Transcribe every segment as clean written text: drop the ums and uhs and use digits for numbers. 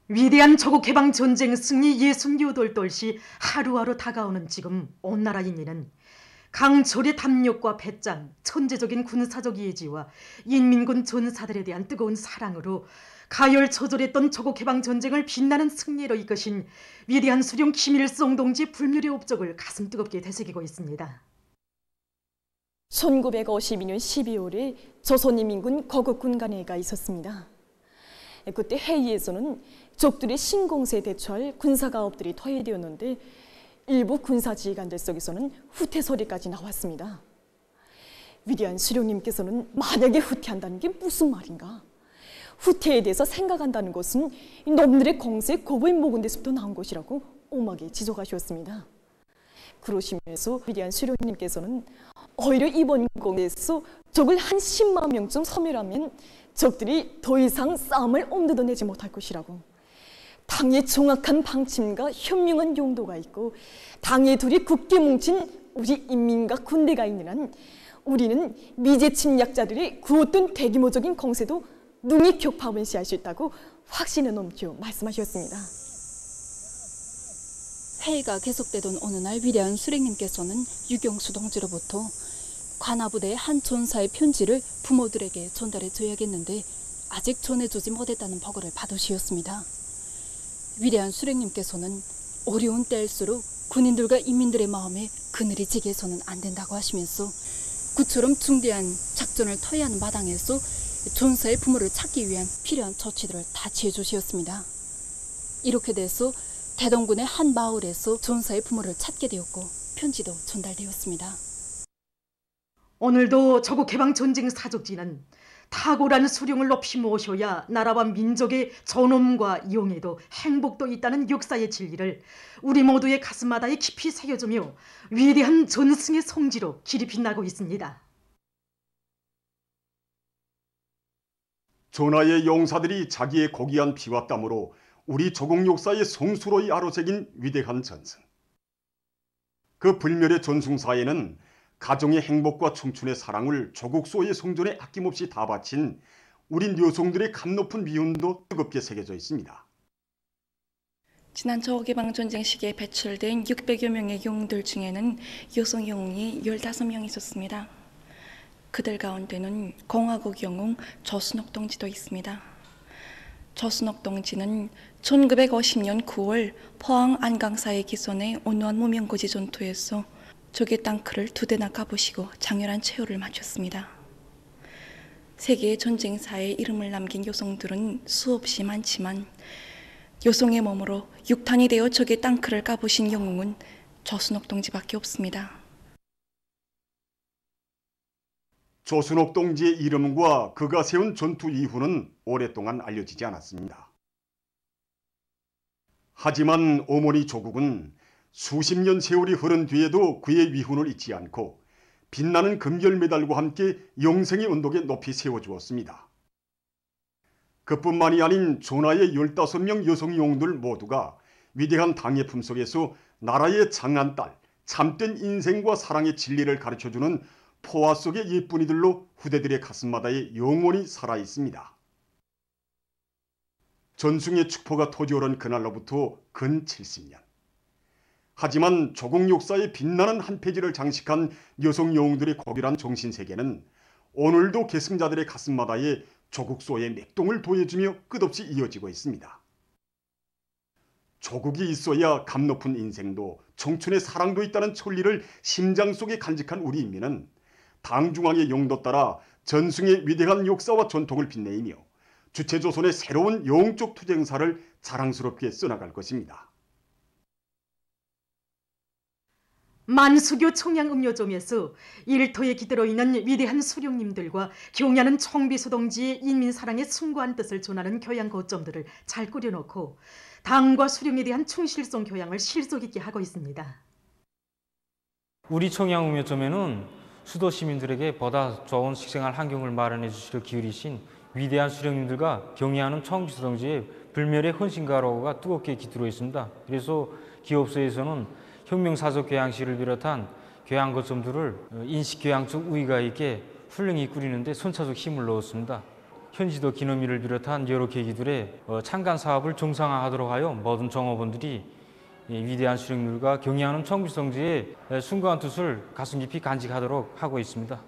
위대한 조국해방 전쟁 승리 68돌시 하루하루 다가오는 지금 온 나라 인민은 강철의 담력과 배짱, 천재적인 군사적 예지와 인민군 전사들에 대한 뜨거운 사랑으로 가열처절했던 조국해방 전쟁을 빛나는 승리로 이끄신 위대한 수령 김일성 동지의 불멸의 업적을 가슴 뜨겁게 되새기고 있습니다. 1952년 12월에 조선인민군 거국군간회의가 있었습니다. 그때 회의에서는 적들의 신공세에 대처할 군사가업들이 토의되었는데 일부 군사지휘관들 속에서는 후퇴 소리까지 나왔습니다. 위대한 수령님께서는 만약에 후퇴한다는 게 무슨 말인가? 후퇴에 대해서 생각한다는 것은 놈들의 공세에 겁을 먹은 데서부터 나온 것이라고 엄하게 지적하셨습니다. 그러시면서 위대한 수령님께서는 오히려 이번 공세에서 적을 한 10만 명쯤 섬멸하면 적들이 더 이상 싸움을 엄두도 내지 못할 것이라고, 당의 정확한 방침과 현명한 용도가 있고 당의 둘이 굳게 뭉친 우리 인민과 군대가 있는 한 우리는 미제 침략자들의 그 어떤 대규모적인 공세도 능히 격파하면 시할 수 있다고 확신을 넘겨 말씀하셨습니다. 회의가 계속되던 어느 날 위대한 수령님께서는 유경수 동지로부터 관아부대의 한 전사의 편지를 부모들에게 전달해 줘야겠는데 아직 전해주지 못했다는 보고를 받으시었습니다. 위대한 수령님께서는 어려운 때일수록 군인들과 인민들의 마음에 그늘이 지게 해서는 안 된다고 하시면서 그처럼 중대한 작전을 터야 하는 마당에서 전사의 부모를 찾기 위한 필요한 조치들을 다 취해 주시었습니다. 이렇게 돼서 대동군의 한 마을에서 전사의 부모를 찾게 되었고 편지도 전달되었습니다. 오늘도 조국해방 전쟁 사족지는 탁월한 수령을 높이 모셔야 나라와 민족의 존엄과 영예도 행복도 있다는 역사의 진리를 우리 모두의 가슴마다에 깊이 새겨주며 위대한 전승의 성지로 길이 빛나고 있습니다. 전하의 용사들이 자기의 고귀한 피와 땀으로 우리 조국 역사의 성수로이 아로새긴 위대한 전승. 그 불멸의 전승사에는 가정의 행복과 청춘의 사랑을 조국소의 성전에 아낌없이 다 바친 우리 여성들의 감높은 미운도 뜨겁게 새겨져 있습니다. 지난 조국해방 전쟁 시기에 배출된 600여 명의 영웅들 중에는 여성 영웅이 15명 있었습니다. 그들 가운데는 공화국 영웅 조순옥 동지도 있습니다. 조순옥 동지는 1950년 9월 포항 안강사의 기선의 온화한 무명고지 전투에서 적의 땅크를 2대나 까부시고 장렬한 최후를 마쳤습니다. 세계의 전쟁사에 이름을 남긴 여성들은 수없이 많지만 여성의 몸으로 육탄이 되어 적의 땅크를 까부신 영웅은 조순옥 동지밖에 없습니다. 조순옥 동지의 이름과 그가 세운 전투 이후는 오랫동안 알려지지 않았습니다. 하지만 어머니 조국은 수십 년 세월이 흐른 뒤에도 그의 위훈을 잊지 않고 빛나는 금결메달과 함께 영생의 언덕에 높이 세워주었습니다. 그뿐만이 아닌 전하의 15명 여성 영웅들 모두가 위대한 당의 품속에서 나라의 장한 딸, 참된 인생과 사랑의 진리를 가르쳐주는 포화 속의 예쁜이들로 후대들의 가슴마다에 영원히 살아있습니다. 전승의 축포가 터져오른 그날로부터 근 70년. 하지만 조국 역사의 빛나는 한 페이지를 장식한 여성 영웅들의 고결한 정신세계는 오늘도 계승자들의 가슴마다에 조국소의 맥동을 도해주며 끝없이 이어지고 있습니다. 조국이 있어야 감높은 인생도 청춘의 사랑도 있다는 천리를 심장 속에 간직한 우리 인민은 당중앙의 용도 따라 전승의 위대한 역사와 전통을 빛내이며 주체조선의 새로운 영적 투쟁사를 자랑스럽게 써나갈 것입니다. 만수교 청양음료점에서 일터에 깃들어 있는 위대한 수령님들과 경애하는 총비수 동지의 인민사랑의 숭고한 뜻을 전하는 교양 거점들을 잘 꾸려놓고 당과 수령에 대한 충실성 교양을 실속 있게 하고 있습니다. 우리 청양음료점에는 수도 시민들에게 보다 좋은 식생활 환경을 마련해 주시려 기울이신 위대한 수령님들과 경애하는 총비수 동지의 불멸의 헌신가로가 뜨겁게 깃들어 있습니다. 그래서 기업소에서는 혁명사적 교양실을 비롯한 교양 거점들을 인식교양적 우위가 있게 훌륭히 꾸리는데 선차적 힘을 넣었습니다. 현지도 기념일을 비롯한 여러 계기들에 창간 사업을 정상화하도록 하여 모든 종업원들이 위대한 수령님들과 경의하는 청주성지의 숭고한 뜻을 가슴 깊이 간직하도록 하고 있습니다.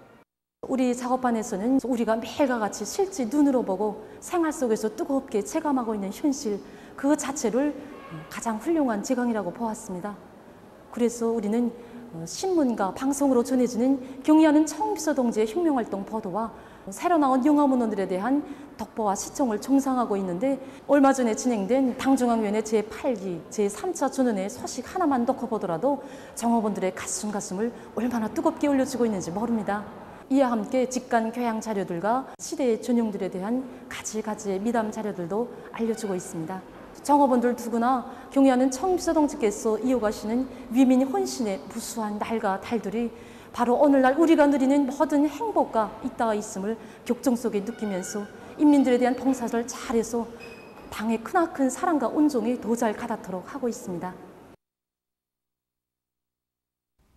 우리 작업반에서는 우리가 매일과 같이 실제 눈으로 보고 생활 속에서 뜨겁게 체감하고 있는 현실 그 자체를 가장 훌륭한 재강이라고 보았습니다. 그래서 우리는 신문과 방송으로 전해지는 경의하는 청비서 동지의 혁명활동 보도와 새로 나온 영화문헌들에 대한 덕보와 시청을 정상화하고 있는데 얼마 전에 진행된 당중앙위원회 제8기 제3차 전원회 소식 하나만 놓고 보더라도 정업원들의 가슴을 얼마나 뜨겁게 올려주고 있는지 모릅니다. 이와 함께 직관 교양 자료들과 시대의 전용들에 대한 가지가지의 미담 자료들도 알려주고 있습니다. 정업원들 누구나 경의하는 청비서 동지께서 이어가시는 위민 헌신의 무수한 날과 달들이 바로 오늘날 우리가 누리는 모든 행복과 있다가 있음을 격정 속에 느끼면서 인민들에 대한 봉사를 잘해서 당의 크나큰 사랑과 온종이 더 잘 가닿도록 하고 있습니다.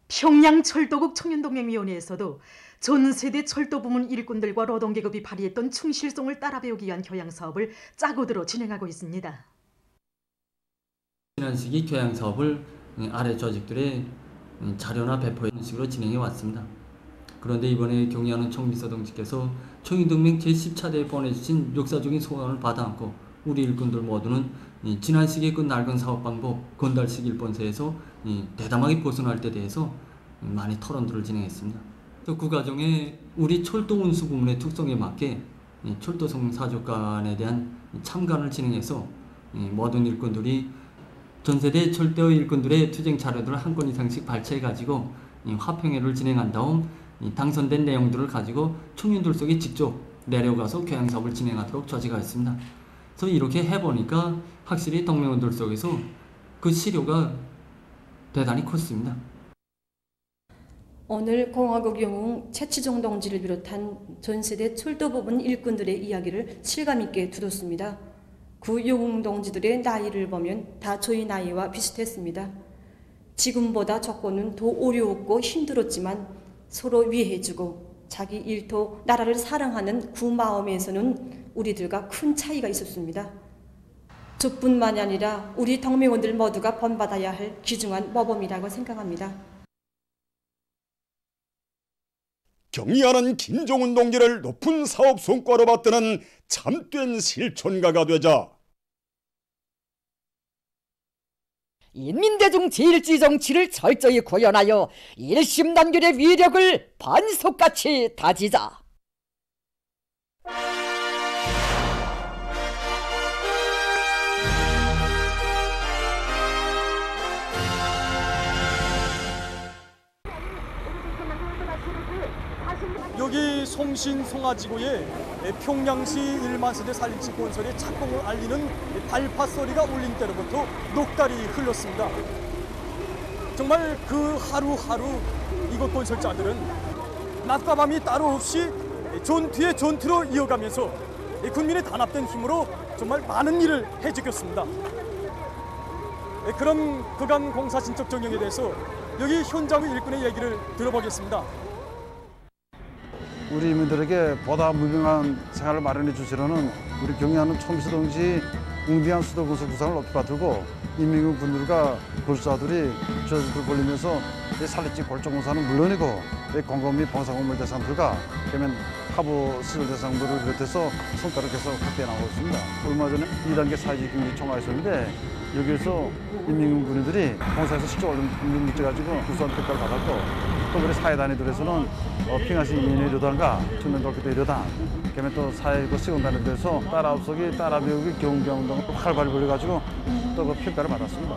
평양철도국 청년동맹위원회에서도 전 세대 철도 부문 일꾼들과 노동계급이 발휘했던 충실성을 따라 배우기 위한 교양 사업을 짜고 들어 진행하고 있습니다. 지난 시기 교양 사업을 아래 조직들의 자료나 배포하는 식으로 진행해 왔습니다. 그런데 이번에 경의하는 청비서 동지께서 청인동맹 제10차대에 보내주신 역사적인 소원을 받아 안고 우리 일꾼들 모두는 지난 시기의 그 낡은 사업 방법 건달식 일본세에서 대담하게 벗어날 때 대해서 많이 토론들을 진행했습니다. 또 그 과정에 우리 철도 운수 부문의 특성에 맞게 철도성 사족관에 대한 참관을 진행해서 모든 일꾼들이 전세대 철도 일꾼들의 투쟁 자료들을 한 건 이상씩 발췌해가지고 화평회를 진행한 다음 당선된 내용들을 가지고 청년들 속에 직접 내려가서 교양사업을 진행하도록 조직하였습니다. 그래서 이렇게 해보니까 확실히 동맹원들 속에서 그 시료가 대단히 컸습니다. 오늘 공화국 영웅 최치종 동지를 비롯한 전세대 철도 부분 일꾼들의 이야기를 실감 있게 들었습니다. 그 영웅 동지들의 나이를 보면 다 저희 나이와 비슷했습니다. 지금보다 조건은 더 어려웠고 힘들었지만 서로 위해주고 자기 일터, 나라를 사랑하는 그 마음에서는 우리들과 큰 차이가 있었습니다. 저뿐만이 아니라 우리 동맹원들 모두가 본받아야 할 귀중한 모범이라고 생각합니다. 경의하는 김종훈 동지를 높은 사업 성과로 받드는 참된 실천가가 되자 인민대중 제일주의 정치를 철저히 구현하여 일심단결의 위력을 반석같이 다지자. 여기 송신 송아지구에 평양시 1만 세대 살림집 건설의 착공을 알리는 발파 소리가 울린 때로부터 넉 달이 흘렀습니다. 정말 그 하루하루 이곳 건설자들은 낮과 밤이 따로 없이 전투에 전투로 이어가면서 국민의 단합된 힘으로 정말 많은 일을 해주겠습니다. 그런 그간 공사 진척 정령에 대해서 여기 현장의 일꾼의 얘기를 들어보겠습니다. 우리 인민들에게 보다 무병한 생활을 마련해 주시려는 우리 경의하는 청비서 동지 웅대한 수도 건설 구상을 높이 받들고 인민군 분들과 건설자들이 저주를 벌리면서 살림집 골조 공사는 물론이고 공공 및 봉사공물 대상들과 그러면 하부 시설 대상들을 비롯해서 성과를 계속 확대해 나가고 있습니다. 얼마 전에 2단계 사회주의 경제 총회가 있었는데 여기에서 인민군 군인들이 봉사에서 실적 올린 문제 가지고 우수한 평가를 받았고 또 우리 사회단위들에서는 평양시 인민의료단과 청년도학교 의료단, 그다음에 또 사회고 시공단에 대해서 따라 앞서기, 따라 배우기, 경운동을 활발히 벌여가지고 또 그 평가를 받았습니다.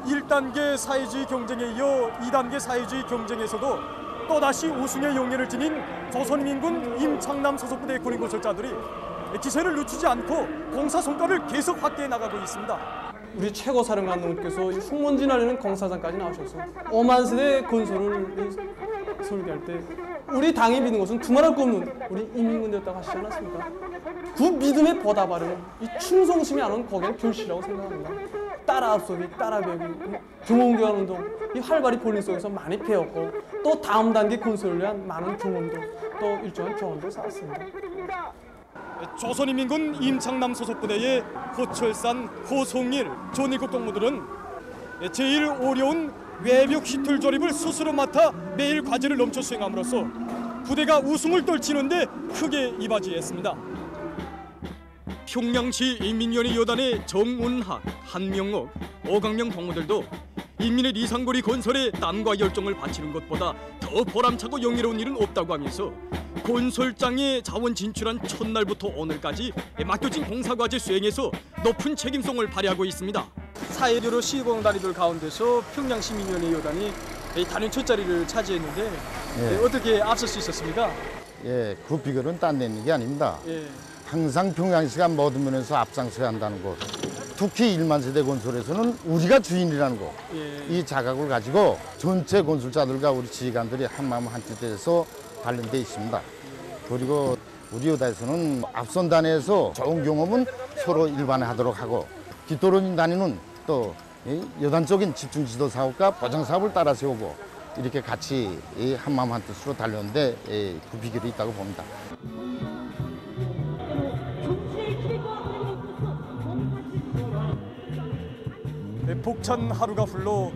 1단계 사회주의 경쟁에 이어 2단계 사회주의 경쟁에서도 또다시 우승의 용례를 지닌 조선인민군 임창남 소속부대 군인 건설자들이 기세를 늦추지 않고 공사 성과를 계속 확대해 나가고 있습니다. 우리 최고사령관님께서 흉문진하려는 공사장까지 나오셔서 5만 세대 건설을 설계할 때 우리 당이 믿는 것은 두말할 거 없는 우리 인민군이었다고 하시지 않았습니까? 그 믿음에 보답하려는 이 충성심이 안 오는 거기는 결실이라고 생각합니다. 따라 앞서기, 따라 배우기, 경험교환 운동 이 활발히 벌린 속에서 많이 배웠고 또 다음 단계 건설을 위한 많은 경험도 또 일정한 경험도 쌓았습니다. 조선인민군 임창남 소속 부대의 호철산, 호송일, 조일국 동무들은 제일 어려운 외벽 시툴 조립을 스스로 맡아 매일 과제를 넘쳐 수행함으로써 부대가 웃음을 떨치는데 크게 이바지했습니다. 평양시 인민위원회 여단의 정운학, 한명옥, 오강명 동무들도 인민의 리상고리 건설에 땀과 열정을 바치는 것보다 더 보람차고 영예로운 일은 없다고 하면서 건설장에 자원 진출한 첫날부터 오늘까지 맡겨진 공사과제 수행에서 높은 책임성을 발휘하고 있습니다. 사회적으로 시공단위들 가운데서 평양시민위원회 여단이 단연 첫 자리를 차지했는데 어떻게 앞설 수 있었습니까? 예, 그 비결은 딴 게 아닙니다. 항상 평양시가 모든 면에서 앞장서야 한다는 것. 특히 1만 세대 건설에서는 우리가 주인이라는 것. 이 자각을 가지고 전체 건설자들과 우리 지휘관들이 한마음 한뜻 돼서 관련돼 있습니다. 그리고 우리 여단에서는 앞선 단위에서 좋은 경험은 서로 일반화하도록 하고 뒤떨어진 단위는 또 여단적인 집중 지도 사업과 보장 사업을 따라 세우고 이렇게 같이 한마음 한뜻으로 달렸는데 그 비결이 있다고 봅니다. 벅찬 하루가 흘러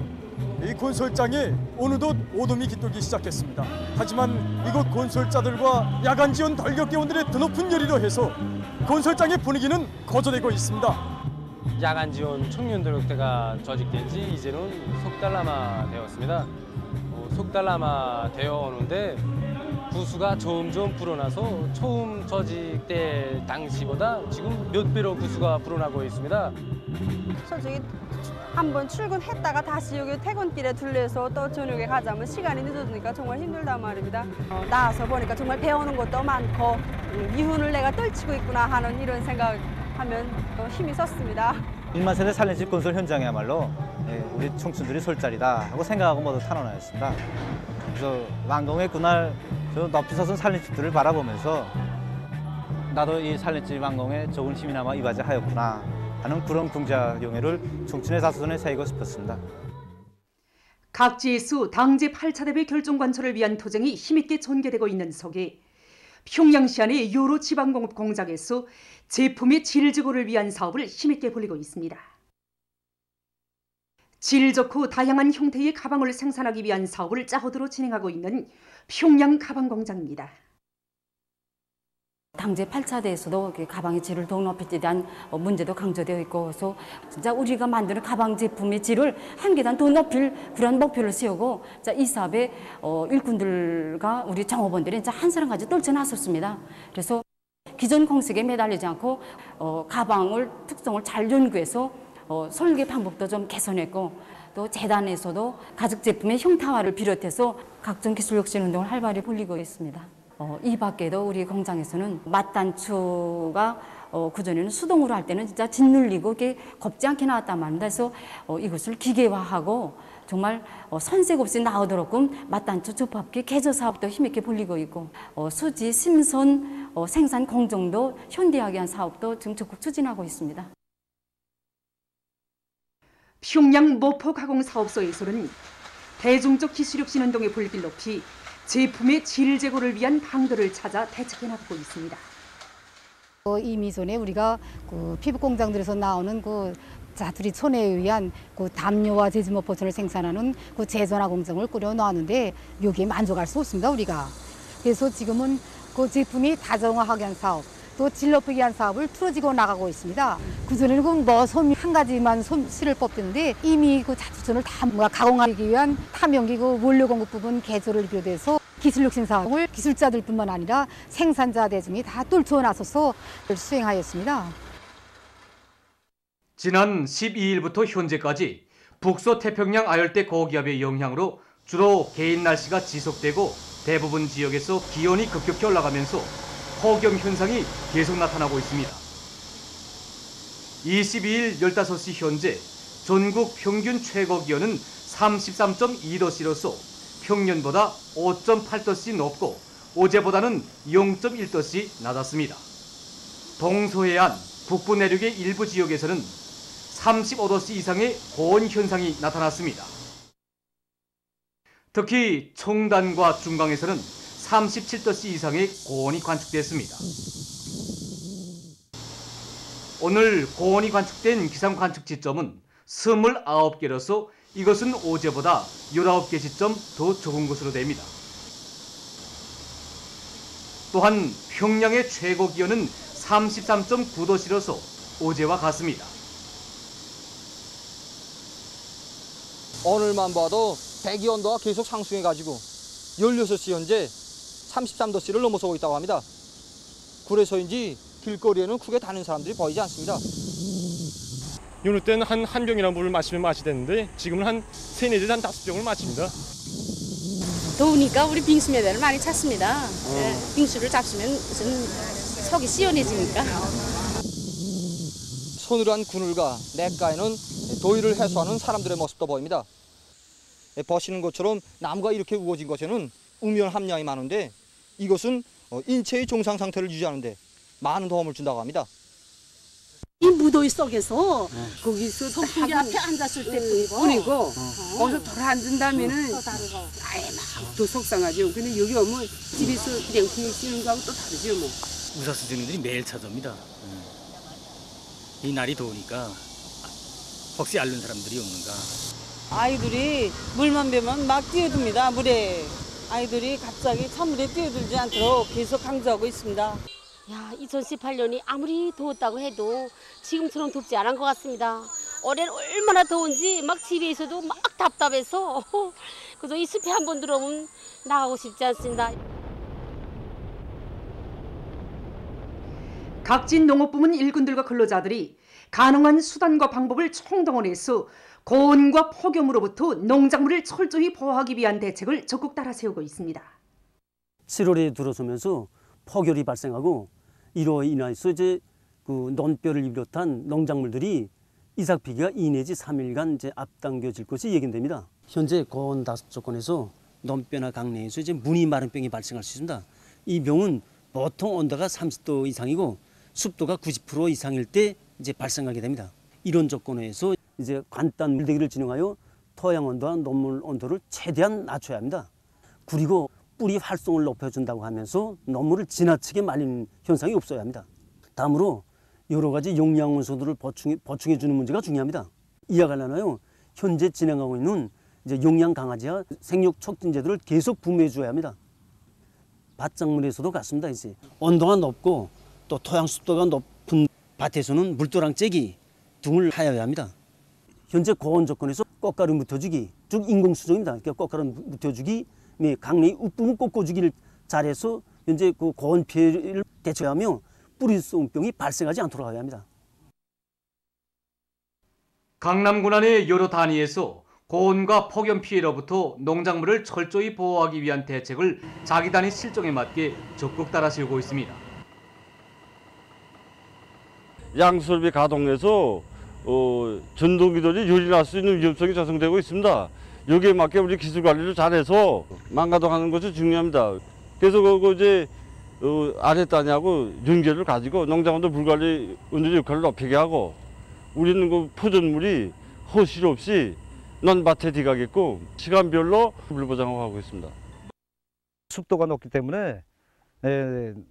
이 건설장에 어느덧 어둠이 깃들기 시작했습니다. 하지만 이곳 건설자들과 야간 지원 돌격대원들의 드높은 열의로 해서 건설장의 분위기는 거저되고 있습니다. 야간 지원 청년 돌격대가 조직된 지 이제는 석 달 남아 되었습니다. 석 달 남아 되어 오는데 부수가 점점 불어나서 처음 조직 때 당시보다 지금 몇 배로 부수가 불어나고 있습니다. 솔직히 한번 출근했다가 다시 여기 퇴근길에 들려서 또 저녁에 가자면 시간이 늦어지니까 정말 힘들단 말입니다. 나와서 보니까 정말 배우는 것도 많고 이윤을 내가 떨치고 있구나 하는 이런 생각하면 힘이 섰습니다. 1만 세대 살림집 건설 현장이야말로 우리 청춘들이 설 자리다 하고 생각하고 모두 탄원하였습니다. 그래서 완공의 그날 저 높이 솟은 살림집들을 바라보면서 나도 이 살림집 완공에 좋은 힘이나마 이바지하였구나 하는 그런 긍정용해를 청춘의 자손에 새기고 싶었습니다. 각지에서 당제 8차 대회 결정 관철을 위한 투쟁이 힘있게 전개되고 있는 속에 평양시 안의 여러 지방공업 공장에서 제품의 질 제고를 위한 사업을 힘있게 벌이고 있습니다. 질 좋고 다양한 형태의 가방을 생산하기 위한 사업을 짜고들어 진행하고 있는 평양 가방공장입니다. 당제 8차 대회에서도 가방의 질을 더욱 높이에 대한 문제도 강조되어 있고, 그래서 진짜 우리가 만드는 가방 제품의 질을 한 계단 더 높일 그런 목표를 세우고 이 사업에 일꾼들과 우리 정업원들이 한 사람까지 떨쳐나섰습니다. 그래서 기존 공식에 매달리지 않고 가방을 특성을 잘 연구해서 설계 방법도 좀 개선했고, 또 재단에서도 가죽 제품의 형태화를 비롯해서 각종 기술 혁신 운동을 활발히 벌이고 있습니다. 이 밖에도 우리 공장에서는 맞단추가 그전에는 수동으로 할 때는 진짜 짓눌리고 이게 곱지 않게 나왔단 말입니다. 그래서 이것을 기계화하고 정말 선색 없이 나오도록끔 맞단추 접합기 개조 사업도 힘있게 벌리고 있고, 수지 심선 생산 공정도 현대화하게 한 사업도 지금 적극 추진하고 있습니다. 평양 모포 가공 사업소에서는 대중적 기술혁신 운동의 불길 높이 제품의 질 제고를 위한 방도를 찾아 대책해 나가고 있습니다. 이미 전에 우리가 피부 공장들에서 나오는 자투리 촌에 의한 담요와 재즈모 포천을 생산하는 재전화 공장을 꾸려 놓았는데 여기에 만족할 수 없습니다, 우리가. 그래서 지금은 그 제품이 다정화하게 한 사업, 또 질 높이게 한 사업을 틀어지고 나가고 있습니다. 그전에는 솜 한 가지만 실을 뽑혔는데 이미 자투천을 다 가공하기 위한 탐용기 원료 공급 부분 개조를 비롯해서 기술혁신 사업을 기술자들뿐만 아니라 생산자 대중이 다 뚫쳐 나서서 수행하였습니다. 지난 12일부터 현재까지 북서태평양 아열대 고기압의 영향으로 주로 개인 날씨가 지속되고 대부분 지역에서 기온이 급격히 올라가면서 폭염 현상이 계속 나타나고 있습니다. 22일 15시 현재 전국 평균 최고 기온은 33.2도씨로서 평년보다 5.8도씨 높고 어제보다는 0.1도씨 낮았습니다. 동서해안, 북부 내륙의 일부 지역에서는 35도씨 이상의 고온 현상이 나타났습니다. 특히 청단과 중강에서는 37도씨 이상의 고온이 관측됐습니다. 오늘 고온이 관측된 기상 관측 지점은 29개로서 이것은 어제보다 19개 지점 더 적은 것으로 됩니다. 또한 평양의 최고 기온은 33.9도씨로서 어제와 같습니다. 오늘만 봐도 대기 온도가 계속 상승해가지고 16시 현재 33도씨를 넘어서고 있다고 합니다. 그래서인지 길거리에는 크게 다니는 사람들이 보이지 않습니다. 요럴 때는 한 병이나 물을 마시면 맛이 됐는데 지금은 한 3-4대 한 5병을 마십니다. 더우니까 우리 빙수 매대를 많이 찾습니다. 빙수를 잡수면 무슨 속이 시원해지니까. 서늘한 그늘과 냇가에는 더위를 해소하는 사람들의 모습도 보입니다. 보시는 것처럼 나무가 이렇게 우거진 것에는 우면 함량이 많은데 이것은 인체의 정상 상태를 유지하는데 많은 도움을 준다고 합니다. 이 무더위 속에서 거기서 선풍기 앞에 앉았을 때 뿐이고 거기서 돌아앉은다면은 아예 막 더 속상하죠. 근데 여기 오면 집에서 냉풍이 씌는 거하고 또 다르죠 뭐. 의사선생님들이 매일 찾아옵니다. 이 날이 더우니까 혹시 앓는 사람들이 없는가. 아이들이 물만 뵈면 막 뛰어듭니다. 물에. 아이들이 갑자기 찬물에 뛰어들지 않도록 계속 강조하고 있습니다. 야, 2018년이 아무리 더웠다고 해도 지금처럼 덥지 않은 것 같습니다. 올해는 얼마나 더운지 막 집에 있어도 막 답답해서 그래서 이 숲에 한번 들어오면 나가고 싶지 않습니다. 각진 농업부문 일꾼들과 근로자들이 가능한 수단과 방법을 총동원해서 고온과 폭염으로부터 농작물을 철저히 보호하기 위한 대책을 적극 따라 세우고 있습니다. 7월에 들어서면서 폭염이 발생하고 이로 인해서 이제 그 논벼를 비롯한 농작물들이 이삭피기가 2 내지 3일간 이제 앞당겨질 것이 예견됩니다. 현재 고온 다습 조건에서 논벼나 강내에서 이제 무늬 마른 병이 발생할 수 있습니다. 이 병은 보통 온도가 30도 이상이고 습도가 90% 이상일 때 이제 발생하게 됩니다. 이런 조건에서 이제 간단 물대기를 진행하여 토양 온도와 논물 온도를 최대한 낮춰야 합니다. 그리고 뿌리 활성을 높여준다고 하면서 논물을 지나치게 말리는 현상이 없어야 합니다. 다음으로 여러 가지 영양 원소들을 보충해 주는 문제가 중요합니다. 이와 관련하여 현재 진행하고 있는 이제 영양 강화제와 생육 촉진제들을 계속 분무해 줘야 합니다. 밭작물에서도 같습니다. 이제 온도가 높고 또 토양 습도가 높은 밭에서는 물도랑 째기 등을 하여야 합니다. 현재 고온 조건에서 꽃가루 묻혀주기, 즉 인공수정입니다. 그러니까 꽃가루 묻혀주기, 강내의 우쁨을 꺾어주기를 잘해서 현재 그 고온 피해를 대처하며 뿌리송병이 발생하지 않도록 해야 합니다. 강남 군안의 여러 단위에서 고온과 폭염 피해로부터 농작물을 철저히 보호하기 위한 대책을 자기 단위 실정에 맞게 적극 따라 세우고 있습니다. 양수업이 가동해서 전동기들이 유린할 수 있는 위험성이 조성되고 있습니다. 여기에 맞게 우리 기술 관리를 잘해서 망가동하는 것이 중요합니다. 그래서 이제 아래 단위하고 연계를 가지고 농작물도 물관리 은둔 역할을 높이게 하고 우리는 그 포전물이 허실 없이 논밭에 들어가게끔 시간별로 물 보장하고 하고 있습니다. 습도가 높기 때문에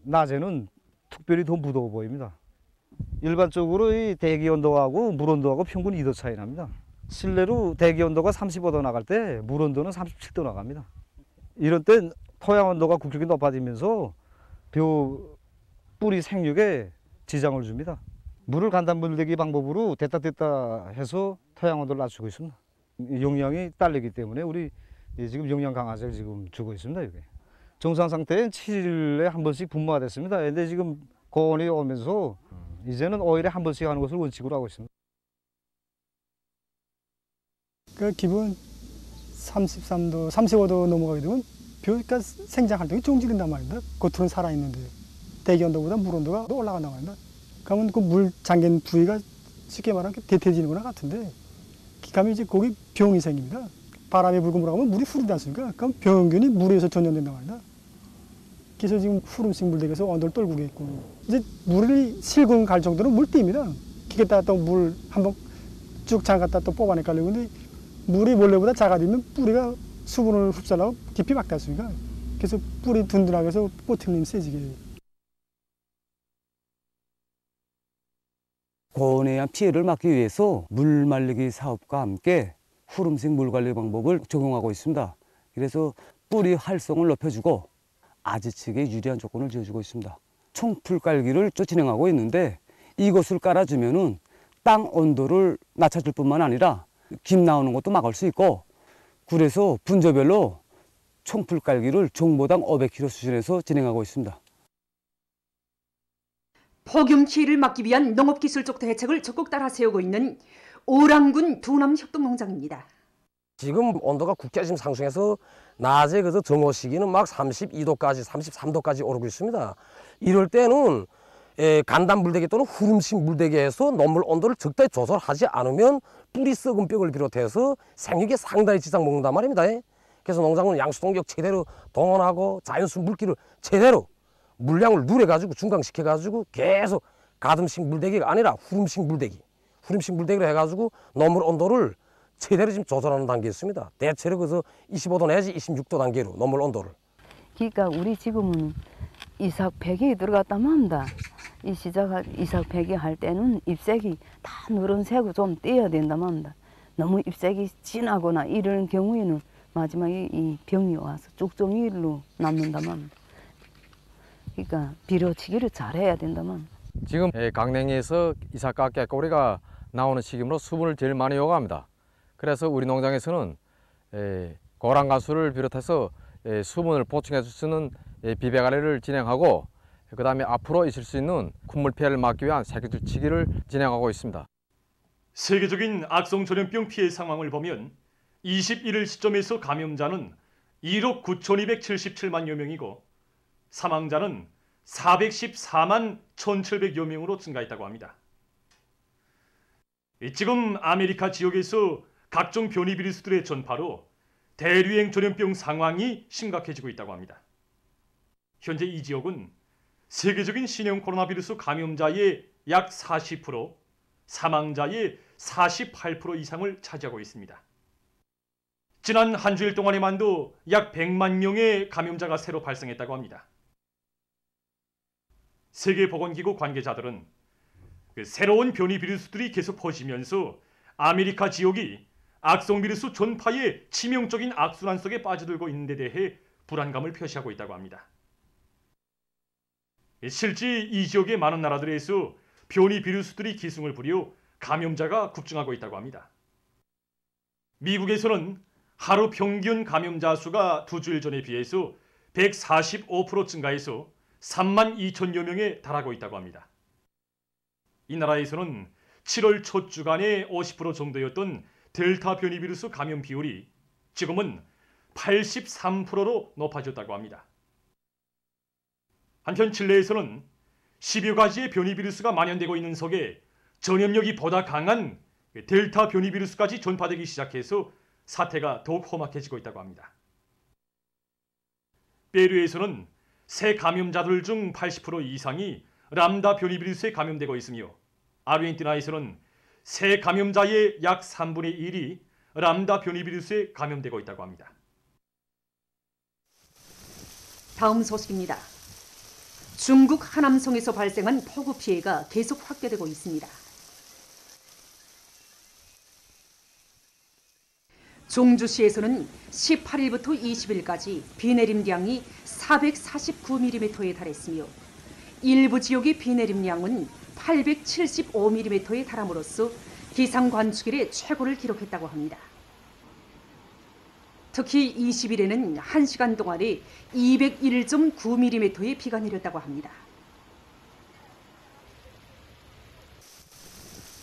낮에는 특별히 더 무더워 보입니다. 일반적으로 이 대기 온도하고 물 온도하고 평균 2도 차이 납니다. 실내로 대기 온도가 35도 나갈 때 물 온도는 37도 나갑니다. 이런 땐 토양 온도가 급격히 높아지면서 뿌리 생육에 지장을 줍니다. 물을 간단 물대기 방법으로 됐다 해서 토양 온도를 낮추고 있습니다. 용량이 딸리기 때문에 우리 지금 용량 강화제를 지금 주고 있습니다. 이게 정상 상태엔 7일에 한 번씩 분무가 됐습니다. 그런데 지금 고온이 오면서 이제는 5일에 한 번씩 하는 것을 원칙으로 하고 있습니다. 그 기본 33도, 35도 넘어가게 되면 벼가 생장 활동이 중지된단 말입니다. 겉으로는 살아있는데 대기 온도보다 물 온도가 올라간단 말입니다. 그러면 그 물 잠긴 부위가 쉽게 말하면 대퇴지는 거나 같은데 그러면 이제 거기 병이 생깁니다. 바람에 불고 물어가면 물이 흐르지 않습니까? 그럼 병균이 물에서 전염된단 말입니다. 그래서 지금 후름식 물대기에서 온도를 떨구게 있고 이제 물이 실금 갈 정도로 물띠입니다. 기계다가 또 물 한번 쭉 잠갔다 또 뽑아내 가려고 하는데 물이 원래보다 작아지면 뿌리가 수분을 흡수하려고 깊이 막지 않습니까? 그래서 뿌리 든든하게 해서 꽃형님 세지게. 고온에 의한 피해를 막기 위해서 물 말리기 사업과 함께 후름식 물 관리 방법을 적용하고 있습니다. 그래서 뿌리 활성을 높여주고 아지치기에 유리한 조건을 지어주고 있습니다. 총풀 깔기를 진행하고 있는데 이것을 깔아주면은 땅 온도를 낮춰줄 뿐만 아니라 김 나오는 것도 막을 수 있고, 그래서 분조별로 총풀 깔기를 종보당 500kg 수준에서 진행하고 있습니다. 폭염 피해를 막기 위한 농업기술적 대책을 적극 따라 세우고 있는 오랑군 두남협동농장입니다. 지금 온도가 국회 지금 상승해서 낮에 그저 정오 시기는 막 32도까지 33도까지 오르고 있습니다. 이럴 때는 간단 물대기 또는 후름식 물대기에서 논물 온도를 적당히 조절하지 않으면 뿌리 썩은 뼈를 비롯해서 생육에 상당히 지장 먹는단 말입니다. 그래서 농장은 양수동력 제대로 동원하고 자연수 물기를 제대로 물량을 누려가지고 중강시켜가지고 계속 가듬식 물대기가 아니라 후름식 물대기로 해가지고 논물 온도를 제대로 지금 조절하는 단계에 있습니다. 대체로 그래서 25도 내지 26도 단계로 논물 온도를. 그러니까 우리 지금은 이삭 폐기 들어갔다면 합니다. 이 시작 이삭 폐기 할 때는 잎색이 다 누런색으로 좀 떼야 된다면 합니다. 너무 잎색이 진하거나 이런 경우에는 마지막에 이 병이 와서 쭉종이로 남는다면 합니다. 그러니까 비료치기를 잘해야 된다면. 지금 강냉이에서 이삭과 깨꼬리가 나오는 시기로 수분을 제일 많이 요구합니다. 그래서 우리 농장에서는 고랑가수를 비롯해서 수분을 보충해 줄 수 있는 비배관리를 진행하고, 그 다음에 앞으로 있을 수 있는 콧물 피해를 막기 위한 세균치기를 진행하고 있습니다. 세계적인 악성 전염병 피해 상황을 보면 21일 시점에서 감염자는 1억 9,277만여 명이고 사망자는 414만 1,700여 명으로 증가했다고 합니다. 지금 아메리카 지역에서 각종 변이 비루스들의 전파로 대류행 전염병 상황이 심각해지고 있다고 합니다. 현재 이 지역은 세계적인 신형 코로나 비루스 감염자의 약 40%, 사망자의 48% 이상을 차지하고 있습니다. 지난 한 주일 동안에만도 약 100만 명의 감염자가 새로 발생했다고 합니다. 세계보건기구 관계자들은 새로운 변이 비루스들이 계속 퍼지면서 아메리카 지역이 악성 비루스 전파의 치명적인 악순환 속에 빠져들고 있는 데 대해 불안감을 표시하고 있다고 합니다. 실제 이 지역의 많은 나라들에서 변이 비루스들이 기승을 부려 감염자가 급증하고 있다고 합니다. 미국에서는 하루 평균 감염자 수가 2주일 전에 비해서 145% 증가해서 3만 2천여 명에 달하고 있다고 합니다. 이 나라에서는 7월 첫 주간에 50% 정도였던 델타 변이 비루스 감염 비율이 지금은 83%로 높아졌다고 합니다. 한편 칠레에서는 10여 가지의 변이 비루스가 만연되고 있는 속에 전염력이 보다 강한 델타 변이 비루스까지 전파되기 시작해서 사태가 더욱 험악해지고 있다고 합니다. 페루에서는 새 감염자들 중 80% 이상이 람다 변이 비루스에 감염되고 있으며 아르헨티나에서는 새 감염자의 약 3분의 1이 람다 변이 비루스에 감염되고 있다고 합니다. 다음 소식입니다. 중국 하남성에서 발생한 폭우 피해가 계속 확대되고 있습니다. 종주시에서는 18일부터 20일까지 비 내림량이 449mm에 달했으며 일부 지역의 비 내림량은 875mm에 달함으로써 기상관측일의 최고를 기록했다고 합니다. 특히 20일에는 1시간 동안에 201.9mm의 비가 내렸다고 합니다.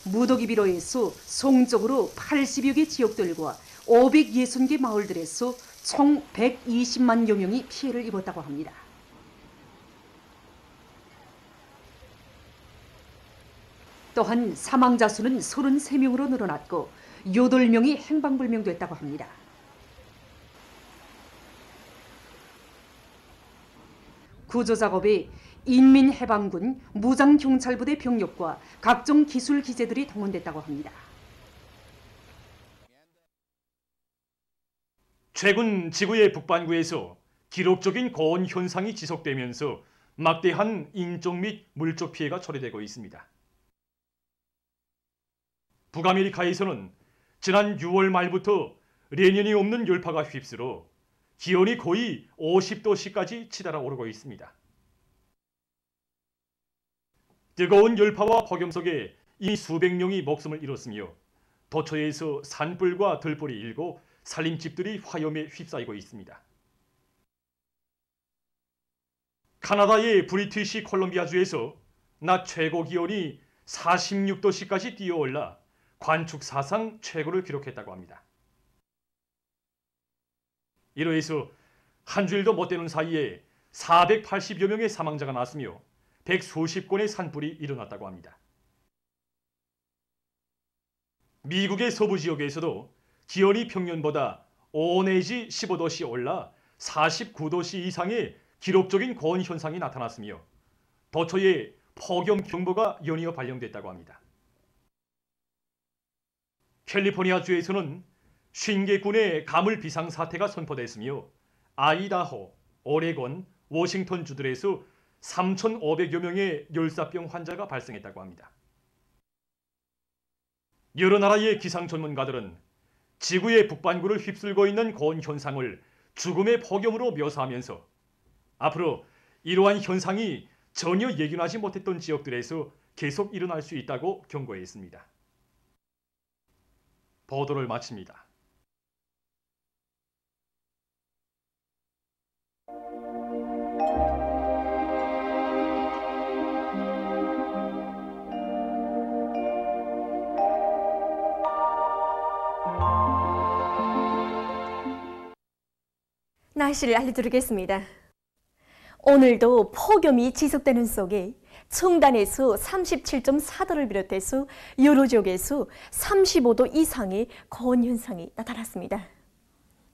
무더기 비로에서 송적으로 80여 개 지역들과 560개 마을들에서 총 120만여 명이 피해를 입었다고 합니다. 또한 사망자 수는 33명으로 늘어났고 8명이 행방불명됐다고 합니다. 구조작업에 인민해방군, 무장경찰부대 병력과 각종 기술 기재들이 동원됐다고 합니다. 최근 지구의 북반구에서 기록적인 고온 현상이 지속되면서 막대한 인적 및 물적 피해가 초래되고 있습니다. 북아메리카에서는 지난 6월 말부터 내년이 없는 열파가 휩쓸어 기온이 거의 50도씨까지 치달아 오르고 있습니다. 뜨거운 열파와 폭염 속에 이 수백 명이 목숨을 잃었으며 도처에서 산불과 들불이 일고 살림집들이 화염에 휩싸이고 있습니다. 카나다의 브리티시 콜롬비아주에서 낮 최고 기온이 46도씨까지 뛰어올라 관축 사상 최고를 기록했다고 합니다. 이로 해서 한 주일도 못 되는 사이에 480여 명의 사망자가 났으며 100수십 건의 산불이 일어났다고 합니다. 미국의 서부 지역에서도 기온이 평년보다 5 내지 15도씨 올라 49도씨 이상의 기록적인 고온 현상이 나타났으며 도처에 폭염 경보가 연이어 발령됐다고 합니다. 캘리포니아주에서는 50개군의 가물 비상사태가 선포됐으며 아이다호, 오레곤, 워싱턴 주들에서 3,500여 명의 열사병 환자가 발생했다고 합니다. 여러 나라의 기상 전문가들은 지구의 북반구를 휩쓸고 있는 고온 현상을 죽음의 폭염으로 묘사하면서 앞으로 이러한 현상이 전혀 예견하지 못했던 지역들에서 계속 일어날 수 있다고 경고했습니다. 보도를 마칩니다. 날씨를 알려드리겠습니다. 오늘도 폭염이 지속되는 속에 청단에서 37.4도를 비롯해서 여러 지역에서 35도 이상의 고온 현상이 나타났습니다.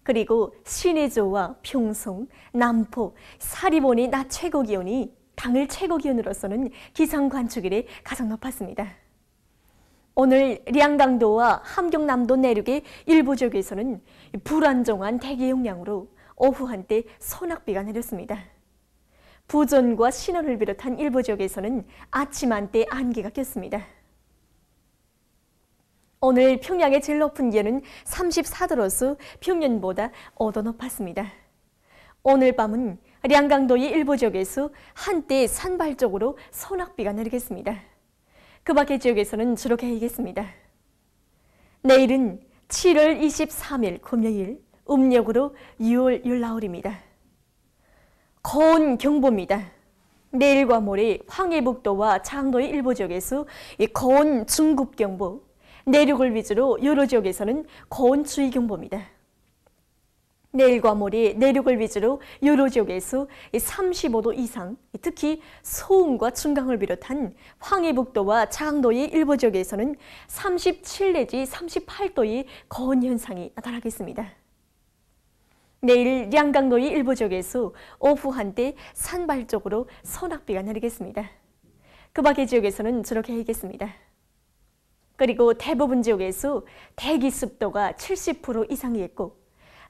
그리고 신해조와 평성, 남포, 사리본의 낮 최고 기온이 당일 최고 기온으로서는 기상 관측일에 가장 높았습니다. 오늘 량강도와 함경남도 내륙의 일부 지역에서는 불안정한 대기 영향으로 오후 한때 소낙비가 내렸습니다. 부전과 신원을 비롯한 일부 지역에서는 아침 한때 안개가 꼈습니다. 오늘 평양의 제일 높은 기온은 34도로서 평년보다 5도 높았습니다. 오늘 밤은 량강도의 일부 지역에서 한때 산발적으로 소낙비가 내리겠습니다. 그 밖의 지역에서는 주로 개이겠습니다. 내일은 7월 23일 금요일, 음력으로 6월 14일입니다. 고온 경보입니다. 내일과 모레 황해북도와 장도의 일부 지역에서 고온 중급경보, 내륙을 위주로 여러 지역에서는 고온 주의경보입니다. 내일과 모레 내륙을 위주로 여러 지역에서 35도 이상, 특히 소음과 중강을 비롯한 황해북도와 장도의 일부 지역에서는 37 내지 38도의 고온 현상이 나타나겠습니다. 내일 량강도의 일부 지역에서 오후 한때 산발적으로 소낙비가 내리겠습니다. 그 밖의 지역에서는 주로 개이겠습니다. 그리고 대부분 지역에서 대기 습도가 70% 이상이겠고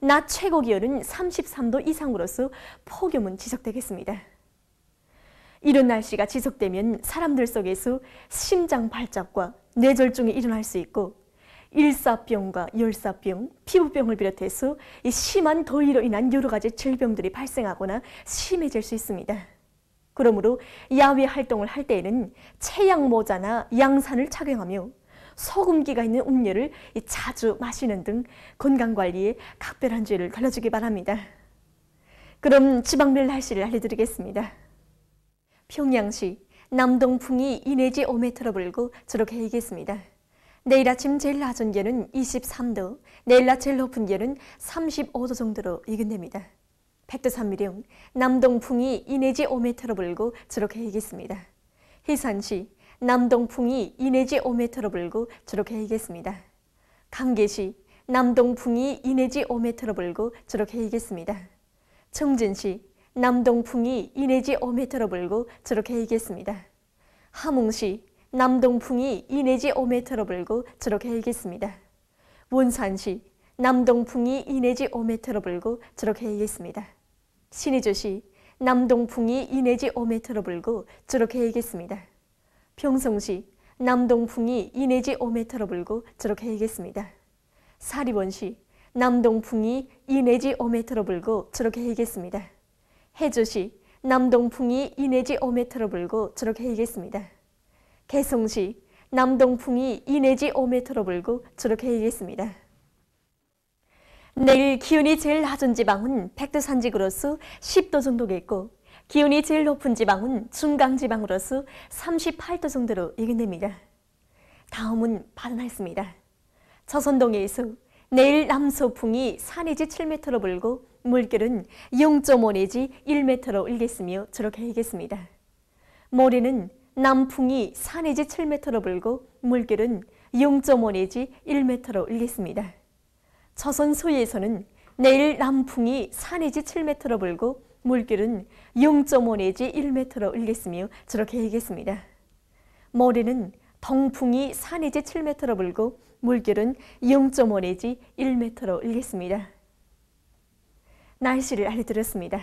낮 최고 기온은 33도 이상으로서 폭염은 지속되겠습니다. 이런 날씨가 지속되면 사람들 속에서 심장 발작과 뇌졸중이 일어날 수 있고 일사병과 열사병, 피부병을 비롯해서 심한 더위로 인한 여러 가지 질병들이 발생하거나 심해질 수 있습니다. 그러므로 야외 활동을 할 때에는 체약 모자나 양산을 착용하며 소금기가 있는 음료를 자주 마시는 등 건강관리에 각별한 주의를 걸러주기 바랍니다. 그럼 지방별 날씨를 알려드리겠습니다. 평양시 남동풍이 2 내지 5m 불고 주로 개이겠습니다. 내일 아침 제일 낮은 기온은 23도, 내일 낮 제일 높은 기온은 35도 정도로 예견됩니다. 백두산미령 남동풍이 2 내지 5m로 불고 주로 개이겠습니다. 해산시 남동풍이 2 내지 5m로 불고 주로 개이겠습니다. 강계시 남동풍이 2 내지 5m로 불고 주로 개이겠습니다. 청진시 남동풍이 2 내지 5m로 불고 주로 개이겠습니다. 함흥시 남동풍이 2 내지 5m로 불고 주로 개이겠습니다. 원산시 남동풍이 2 내지 5m로 불고 주로 개이겠습니다. 신의주시 남동풍이 2 내지 5m로 불고 주로 개이겠습니다. 평성시 남동풍이 2 내지 5m로 불고 저렇게 해야겠습니다. 사리본시 남동풍이 2 내지 5m로 불고 저렇게 해야겠습니다. 해조시 남동풍이 2 내지 5m로 불고 저렇게 해야겠습니다. 개성시 남동풍이 2 내지 5m로 불고 저렇게 해야겠습니다. 내일 기온이 제일 낮은 지방은 백두산지구로서 10도 정도겠고 기온이 제일 높은 지방은 중강지방으로서 38도 정도로 예견됩니다. 다음은 바다날씨입니다. 저선동해에서 내일 남서풍이 4 내지 7m로 불고 물결은 0.5 내지 1m로 일겠으며 저렇게 일겠습니다. 모레는 남풍이 4 내지 7m로 불고 물결은 0.5 내지 1m로 일겠습니다. 저선 서해에서는 내일 남풍이 4 내지 7m로 불고 물결은 0.5 내지 1m로 일겠으며 저렇게 일겠습니다. 모레는 동풍이 4 내지 7m로 불고 물결은 0.5 내지 1m로 일겠습니다. 날씨를 알려드렸습니다.